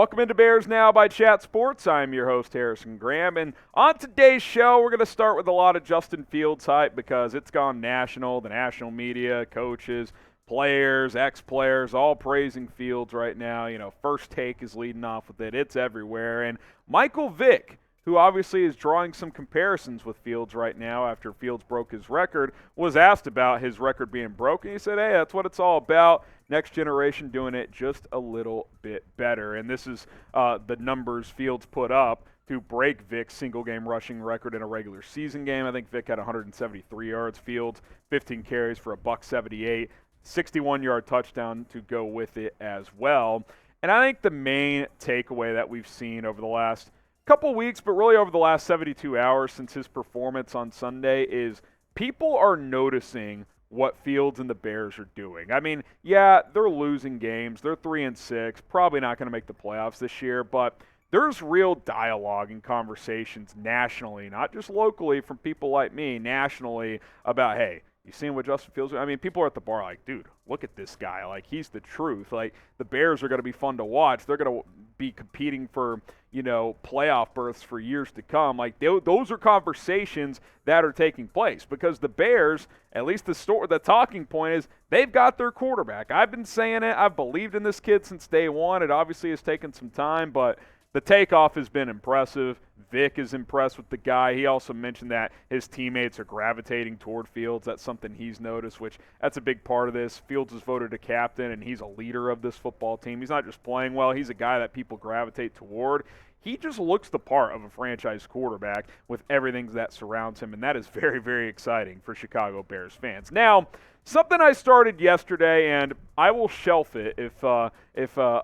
Welcome into Bears Now by Chat Sports. I'm your host, Harrison Graham, and on today's show, we're going to start with a lot of Justin Fields hype because it's gone national. The national media, coaches, players, ex-players, all praising Fields right now. You know, First Take is leading off with it. It's everywhere. And Michael Vick, who obviously is drawing some comparisons with Fields right now after Fields broke his record, was asked about his record being broken. He said, hey, that's what it's all about. Next generation doing it just a little bit better. And this is the numbers Fields put up to break Vick's single-game rushing record in a regular season game. I think Vick had 173 yards. Fields, 15 carries for a $178, 61-yard touchdown to go with it as well. And I think the main takeaway that we've seen over the last couple weeks, but really over the last 72 hours since his performance on Sunday, is people are noticing what Fields and the Bears are doing. I mean, yeah, they're losing games. They're 3-6, probably not going to make the playoffs this year, but there's real dialogue and conversations nationally, not just locally from people like me, nationally, about, hey, you seen what Justin Fields? I mean, people are at the bar like, dude, look at this guy. Like, he's the truth. Like, the Bears are going to be fun to watch. They're going to be competing for, you know, playoff berths for years to come. Like, those are conversations that are taking place because the Bears, at least the talking point is they've got their quarterback. I've been saying it. I've believed in this kid since day one. It obviously has taken some time, but the takeoff has been impressive. Vick is impressed with the guy. He also mentioned that his teammates are gravitating toward Fields. That's something he's noticed, which that's a big part of this. Fields is voted a captain, and he's a leader of this football team. He's not just playing well. He's a guy that people gravitate toward. He just looks the part of a franchise quarterback with everything that surrounds him, and that is very, very exciting for Chicago Bears fans. Now, something I started yesterday, and I will shelf it if a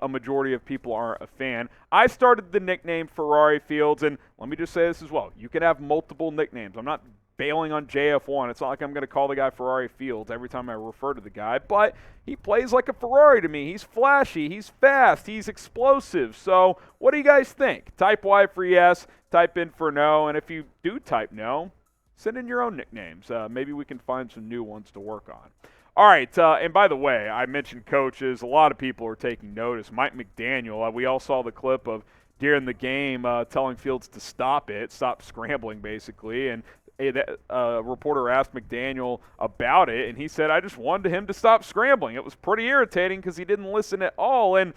majority of people aren't a fan. I started the nickname Ferrari Fields, and let me just say this as well. You can have multiple nicknames. I'm not bailing on JF1. It's not like I'm going to call the guy Ferrari Fields every time I refer to the guy, but he plays like a Ferrari to me. He's flashy, he's fast, he's explosive. So what do you guys think? Type Y for yes, type in for no, and if you do type no, send in your own nicknames. Maybe we can find some new ones to work on. All right, and by the way, I mentioned coaches. A lot of people are taking notice. Mike McDaniel, we all saw the clip of during the game telling Fields to stop scrambling basically, and a reporter asked McDaniel about it, and he said, I just wanted him to stop scrambling. It was pretty irritating because he didn't listen at all, and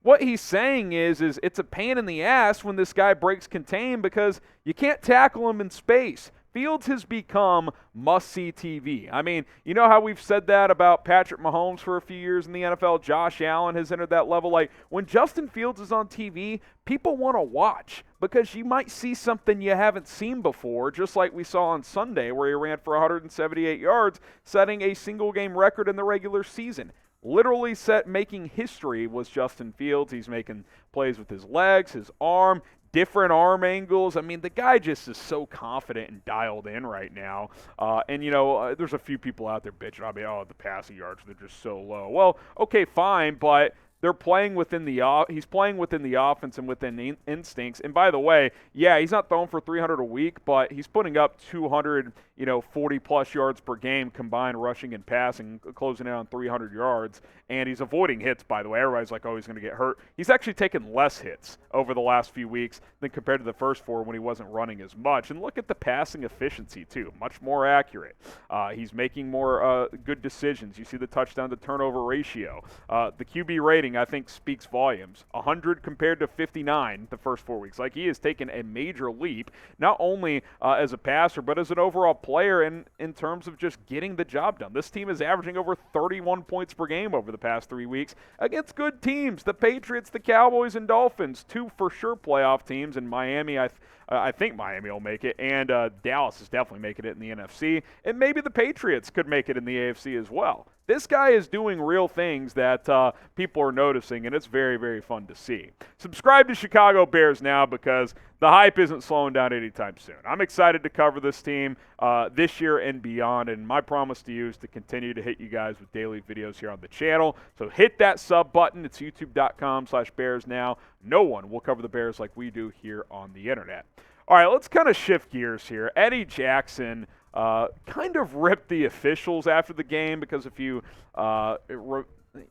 what he's saying is it's a pain in the ass when this guy breaks contain because you can't tackle him in space. Fields has become must-see TV. I mean, you know how we've said that about Patrick Mahomes for a few years in the NFL? Josh Allen has entered that level. Like, when Justin Fields is on TV, people want to watch because you might see something you haven't seen before, just like we saw on Sunday where he ran for 178 yards, setting a single-game record in the regular season. Literally making history was Justin Fields. He's making plays with his legs, his arm, different arm angles. I mean, the guy just is so confident and dialed in right now. And, you know, there's a few people out there bitching. I mean, the passing yards, they're just so low. Well, okay, fine, but they're playing within he's playing within the offense and within instincts. And by the way, yeah, he's not throwing for 300 a week, but he's putting up 200, 40-plus yards per game combined rushing and passing, closing in on 300 yards. And he's avoiding hits, by the way. Everybody's like, oh, he's going to get hurt. He's actually taken less hits over the last few weeks than compared to the first four when he wasn't running as much. And look at the passing efficiency, too. Much more accurate. He's making more good decisions. You see the touchdown-to-turnover ratio. The QB rating, I think, speaks volumes. 100 compared to 59 the first 4 weeks. Like, he has taken a major leap, not only as a passer, but as an overall player in terms of just getting the job done. This team is averaging over 31 points per game over the past 3 weeks against good teams. The Patriots, the Cowboys, and Dolphins, two for sure playoff teams. In Miami, I think Miami will make it, and Dallas is definitely making it in the NFC, and maybe the Patriots could make it in the AFC as well. This guy is doing real things that people are noticing, and it's very, very fun to see. Subscribe to Chicago Bears Now because the hype isn't slowing down anytime soon. I'm excited to cover this team this year and beyond, and my promise to you is to continue to hit you guys with daily videos here on the channel. So hit that sub button. It's youtube.com/BearsNow. No one will cover the Bears like we do here on the internet. All right, let's kind of shift gears here. Eddie Jackson kind of ripped the officials after the game because if you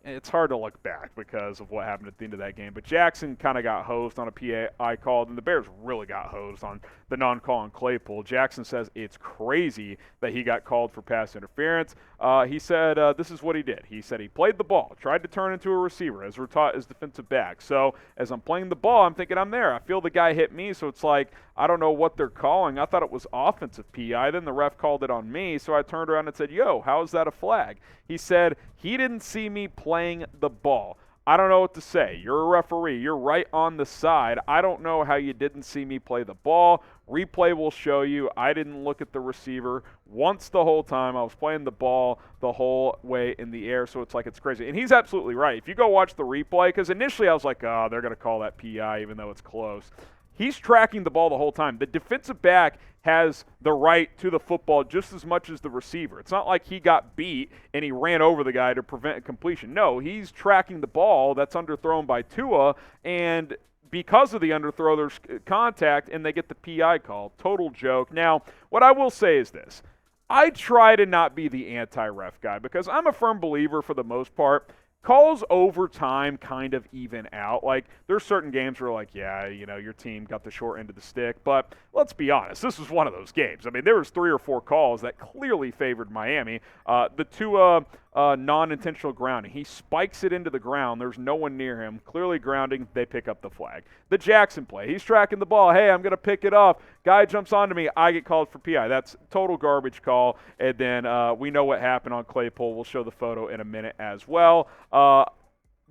it's hard to look back because of what happened at the end of that game. But Jackson kind of got hosed on a PI call, and the Bears really got hosed on the non-call on Claypool. Jackson says it's crazy that he got called for pass interference. He said this is what he did. He said he played the ball, tried to turn into a receiver, as we're taught as defensive back. So as I'm playing the ball, I'm thinking I'm there. I feel the guy hit me, so it's like I don't know what they're calling. I thought it was offensive PI. Then the ref called it on me, so I turned around and said, yo, how is that a flag? He said he didn't see me playing the ball. I don't know what to say. You're a referee. You're right on the side. I don't know how you didn't see me play the ball. Replay will show you I didn't look at the receiver once the whole time. I was playing the ball the whole way in the air, so it's like it's crazy. And he's absolutely right. If you go watch the replay, because initially I was like, oh, they're going to call that PI even though it's close. He's tracking the ball the whole time. The defensive back has the right to the football just as much as the receiver. It's not like he got beat and he ran over the guy to prevent a completion. No, he's tracking the ball that's underthrown by Tua, and because of the underthrow, there's contact, and they get the PI call. Total joke. Now, what I will say is this. I try to not be the anti-ref guy because I'm a firm believer for the most part calls over time kind of even out. Like, there's certain games where, like, yeah, you know, your team got the short end of the stick. But let's be honest, this was one of those games. I mean, there was 3 or 4 calls that clearly favored Miami. The Tua non-intentional grounding. He spikes it into the ground. There's no one near him. Clearly grounding. They pick up the flag. The Jackson play. He's tracking the ball. Hey, I'm going to pick it up. Guy jumps onto me. I get called for PI. That's total garbage call. And then we know what happened on Claypool. We'll show the photo in a minute as well.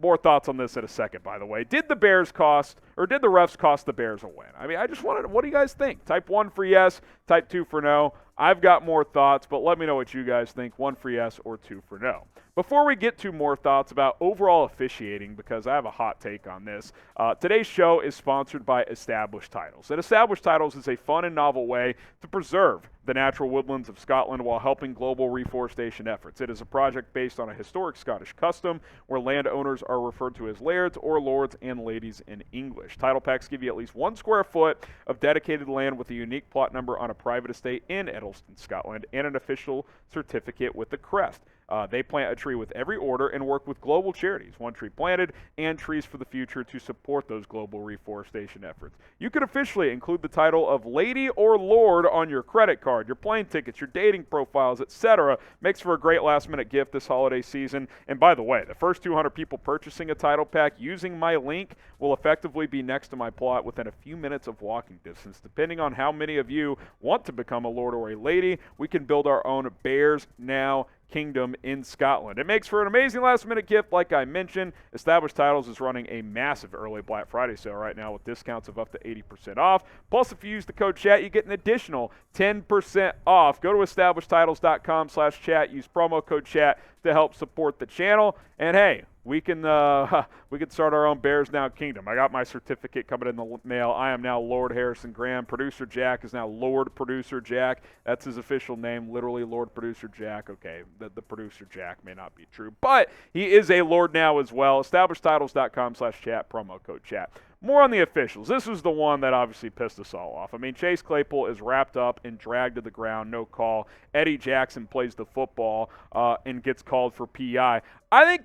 More thoughts on this in a second, by the way. Did the refs cost the Bears a win? I mean, I just wanted, what do you guys think? Type 1 for yes, type 2 for no. I've got more thoughts, but let me know what you guys think. 1 for yes or 2 for no. Before we get to more thoughts about overall officiating, because I have a hot take on this, today's show is sponsored by Established Titles. And Established Titles is a fun and novel way to preserve the natural woodlands of Scotland while helping global reforestation efforts. It is a project based on a historic Scottish custom where landowners are referred to as lairds or lords and ladies in English. Title packs give you at least 1 square foot of dedicated land with a unique plot number on a private estate in Edelston, Scotland, and an official certificate with the crest. They plant a tree with every order and work with global charities, One Tree Planted and Trees for the Future, to support those global reforestation efforts. You can officially include the title of Lady or Lord on your credit card, your plane tickets, your dating profiles, etc. Makes for a great last-minute gift this holiday season. And by the way, the first 200 people purchasing a title pack using my link will effectively be next to my plot within a few minutes of walking distance. Depending on how many of you want to become a Lord or a Lady, we can build our own Bears Now Kingdom in Scotland. It makes for an amazing last-minute gift, like I mentioned. Established Titles is running a massive early Black Friday sale right now with discounts of up to 80% off. Plus, if you use the code CHAT, you get an additional 10% off. Go to establishedtitles.com/chat. Use promo code CHAT to help support the channel. And hey, we can start our own Bears Now Kingdom. I got my certificate coming in the mail. I am now Lord Harrison Graham. Producer Jack is now Lord Producer Jack. That's his official name, literally Lord Producer Jack. Okay, the Producer Jack may not be true, but he is a Lord now as well. Establishedtitles.com/chat, promo code CHAT. More on the officials. This is the one that obviously pissed us all off. I mean, Chase Claypool is wrapped up and dragged to the ground, no call. Eddie Jackson plays the football and gets called for PI. I think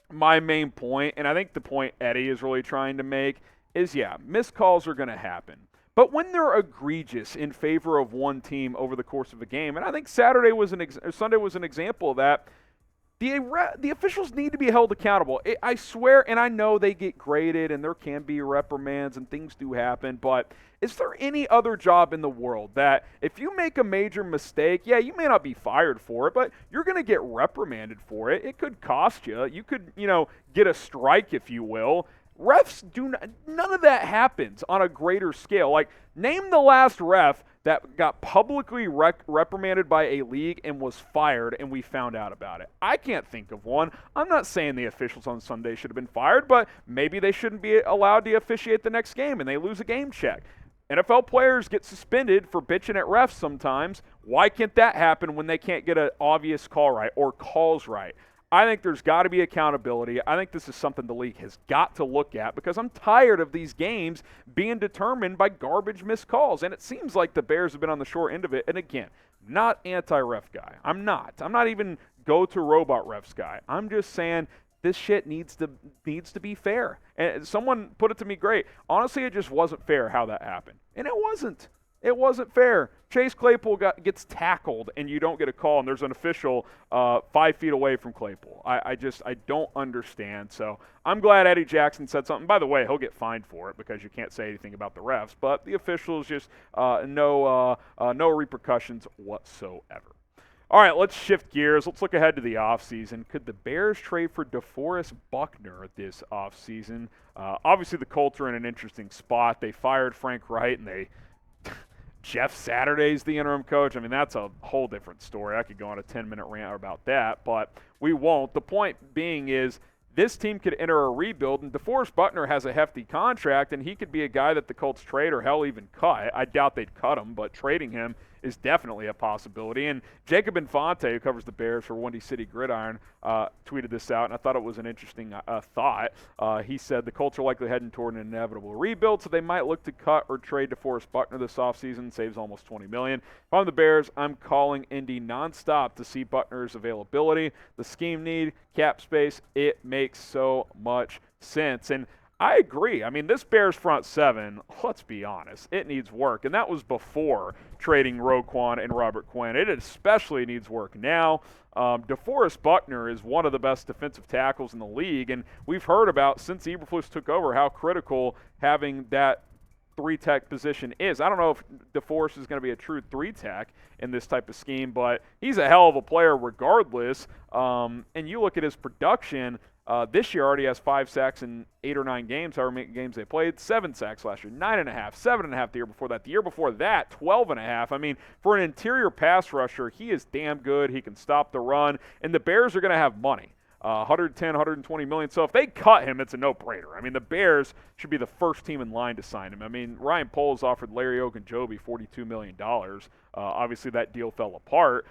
my main point, and I think the point Eddie is really trying to make, is, yeah, missed calls are going to happen. But when they're egregious in favor of one team over the course of a game, and I think Sunday was an example of that, the officials need to be held accountable. I swear, and I know they get graded, and there can be reprimands, and things do happen, but is there any other job in the world that if you make a major mistake, yeah, you may not be fired for it, but you're going to get reprimanded for it. It could cost you. You could, get a strike, if you will. Refs none of that happens on a greater scale. Like, name the last ref that got publicly reprimanded by a league and was fired, and we found out about it. I can't think of one. I'm not saying the officials on Sunday should have been fired, but maybe they shouldn't be allowed to officiate the next game and they lose a game check. NFL players get suspended for bitching at refs sometimes. Why can't that happen when they can't get an obvious call right or calls right? I think there's got to be accountability. I think this is something the league has got to look at because I'm tired of these games being determined by garbage missed calls. And it seems like the Bears have been on the short end of it. And again, not anti-ref guy. I'm not even go-to robot refs guy. I'm just saying this shit needs to be fair. And someone put it to me great. Honestly, it just wasn't fair how that happened. And it wasn't. It wasn't fair. Chase Claypool gets tackled, and you don't get a call, and there's an official 5 feet away from Claypool. I don't understand. So I'm glad Eddie Jackson said something. By the way, he'll get fined for it because you can't say anything about the refs. But the officials just no repercussions whatsoever. All right, let's shift gears. Let's look ahead to the offseason. Could the Bears trade for DeForest Buckner this offseason? Obviously, the Colts are in an interesting spot. They fired Frank Reich, and Jeff Saturday's the interim coach. I mean, that's a whole different story. I could go on a 10-minute rant about that, but we won't. The point being is this team could enter a rebuild, and DeForest Buckner has a hefty contract, and he could be a guy that the Colts trade or hell even cut. I doubt they'd cut him, but trading him is definitely a possibility. And Jacob Infante, who covers the Bears for Windy City Gridiron, tweeted this out, and I thought it was an interesting thought. He said the Colts are likely heading toward an inevitable rebuild, so they might look to cut or trade DeForest Buckner this offseason, saves almost $20 million. If I'm the Bears, I'm calling Indy nonstop to see Buckner's availability, the scheme need, cap space. It makes so much sense. And I agree. I mean, this Bears front seven, let's be honest, it needs work. And that was before trading Roquan and Robert Quinn. It especially needs work now. DeForest Buckner is one of the best defensive tackles in the league. And we've heard about, since Eberflus took over, how critical having that three-tech position is. I don't know if DeForest is going to be a true three-tech in this type of scheme, but he's a hell of a player regardless. And you look at his production, this year already has 5 sacks in 8 or 9 games, however many games they played. 7 sacks last year, 9.5, 7.5 the year before that. The year before that, 12.5. I mean, for an interior pass rusher, he is damn good. He can stop the run, and the Bears are going to have money. 110, 120 million. So if they cut him, it's a no-brainer. I mean, the Bears should be the first team in line to sign him. I mean, Ryan Poles offered Larry Ogunjobi $42 million. Obviously, that deal fell apart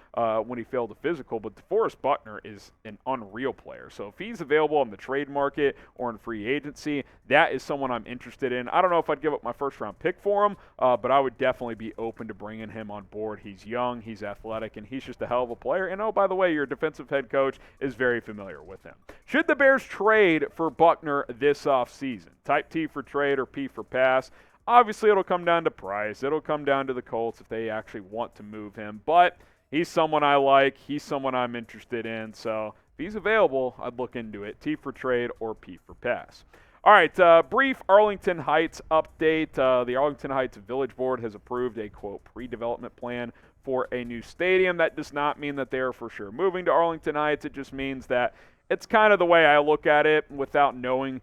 when he failed a physical, but DeForest Buckner is an unreal player. So if he's available on the trade market or in free agency, that is someone I'm interested in. I don't know if I'd give up my first-round pick for him, but I would definitely be open to bringing him on board. He's young, he's athletic, and he's just a hell of a player. And, oh, by the way, your defensive head coach is very familiar with him. Should the Bears trade for Buckner this offseason? Type T for trade or P for pass. Obviously, it'll come down to price. It'll come down to the Colts if they actually want to move him. But he's someone I like. He's someone I'm interested in. So if he's available, I'd look into it. T for trade or P for pass. All right, brief Arlington Heights update. The Arlington Heights Village Board has approved a, quote, pre-development plan for a new stadium. That does not mean that they are for sure moving to Arlington Heights. It just means that it's kind of the way I look at it without knowing,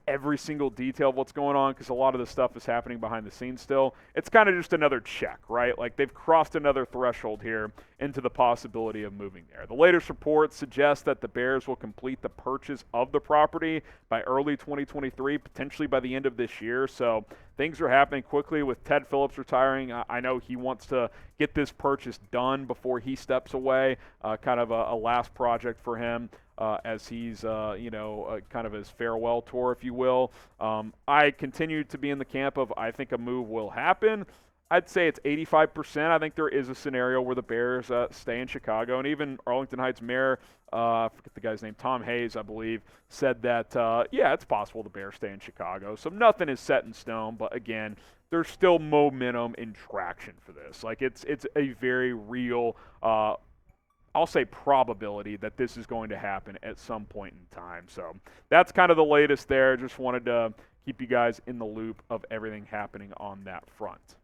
every single detail of what's going on, because a lot of the stuff is happening behind the scenes still. It's kind of just another check, right? Like they've crossed another threshold here into the possibility of moving there. The latest reports suggest that the Bears will complete the purchase of the property by early 2023, potentially by the end of this year. So things are happening quickly with Ted Phillips retiring. I know he wants to get this purchase done before he steps away, kind of a last project for him. As he's, kind of his farewell tour, if you will. I continue to be in the camp of I think a move will happen. I'd say it's 85%. I think there is a scenario where the Bears stay in Chicago. And even Arlington Heights Mayor, I forget the guy's name, Tom Hayes, I believe, said that, it's possible the Bears stay in Chicago. So nothing is set in stone. But, again, there's still momentum and traction for this. Like, it's a very real I'll say probability that this is going to happen at some point in time. So that's kind of the latest there. Just wanted to keep you guys in the loop of everything happening on that front.